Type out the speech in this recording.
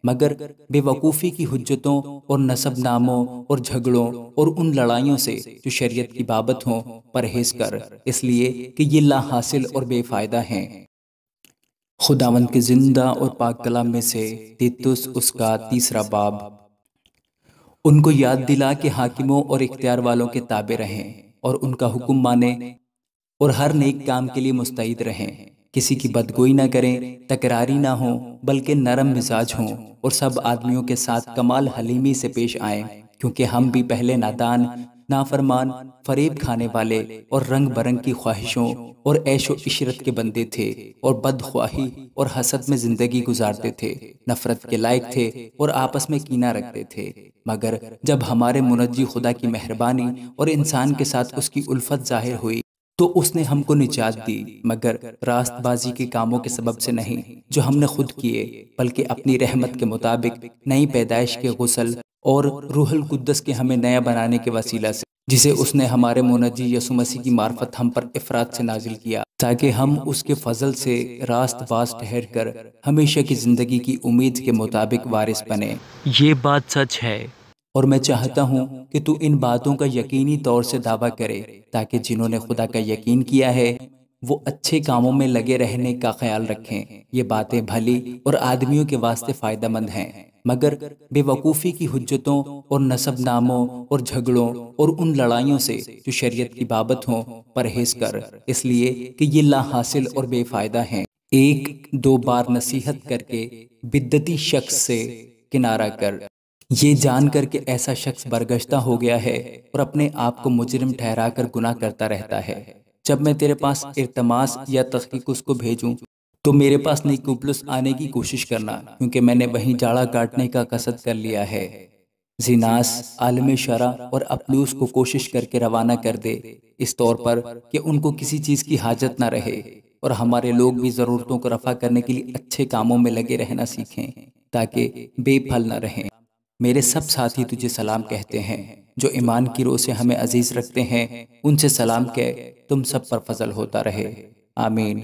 مگر بے وقوفی کی حجتوں اور نسب ناموں اور جھگڑوں اور ان لڑائیوں سے جو شریعت کی بابت ہوں پرہیز کر، اس لیے کہ یہ لا حاصل اور بے فائدہ ہیں۔ خداوند کے زندہ اور پاک کلام میں سے تیتس اس کا تیسرا باب۔ ان کو یاد دلا کہ حاکموں اور اختیار والوں کے تابع رہیں اور ان کا حکم مانیں اور ہر نیک کام کے لیے مستعد رہیں، کسی کی بدگوئی نہ کریں، تکراری نہ ہوں بلکہ نرم مزاج ہوں، اور سب آدمیوں کے ساتھ کمال حلیمی سے پیش آئیں، کیونکہ ہم بھی پہلے نادان، نافرمان، فریب کھانے والے اور رنگ برنگ کی خواہشوں اور عیش و عشرت کے بندے تھے، اور بدخواہی اور حسد میں زندگی گزارتے تھے، نفرت کے لائق تھے اور آپس میں کینہ رکھتے تھے۔ مگر جب ہمارے منجی خدا کی مہربانی اور انسان کے ساتھ اس کی الفت ظاہر ہوئی تو اس نے ہم کو نجات دی، مگر راست بازی کے کاموں کے سبب سے نہیں جو ہم نے خود کیے، بلکہ اپنی رحمت کے مطابق نئی پیدائش کے غسل اور روح القدس کے ہمیں نیا بنانے کے وسیلہ سے، جسے اس نے ہمارے منجی یسوع مسیح کی معرفت ہم پر افراط سے نازل کیا، تاکہ ہم اس کے فضل سے راست باز ٹھہر کر ہمیشہ کی زندگی کی امید کے مطابق وارث بنے۔ یہ بات سچ ہے، اور میں چاہتا ہوں کہ تو ان باتوں کا یقینی طور سے دعویٰ کرے، تاکہ جنہوں نے خدا کا یقین کیا ہے وہ اچھے کاموں میں لگے رہنے کا خیال رکھیں۔ یہ باتیں بھلی اور آدمیوں کے واسطے فائدہ مند ہیں، مگر بے وقوفی کی حجتوں اور نسب ناموں اور جھگڑوں اور ان لڑائیوں سے جو شریعت کی بابت ہوں پرہیز کر، اس لیے کہ یہ لا حاصل اور بے فائدہ ہیں۔ ایک دو بار نصیحت کر کے بدعتی شخص سے کنارہ کر، یہ جان کر کہ ایسا شخص برگشتہ ہو گیا ہے اور اپنے آپ کو مجرم ٹھہرا کر گناہ کرتا رہتا ہے۔ جب میں تیرے پاس ارتماس یا تحقیق اس کو بھیجوں تو میرے پاس نیکوپلس آنے کی کوشش کرنا، کیونکہ میں نے وہیں جاڑا کاٹنے کا قصد کر لیا ہے۔ زیناس عالم شرع اور اپلوس کو کوشش کر کے روانہ کر دے، اس طور پر کہ ان کو کسی چیز کی حاجت نہ رہے، اور ہمارے لوگ بھی ضرورتوں کو رفع کرنے کے لیے اچھے کاموں میں لگے رہنا سیکھیں، تاکہ بے پھل نہ رہیں۔ میرے سب ساتھی تجھے سلام کہتے ہیں، جو ایمان کی روح سے ہمیں عزیز رکھتے ہیں، ان سے سلام کہ تم سب پر فضل ہوتا رہے۔ آمین۔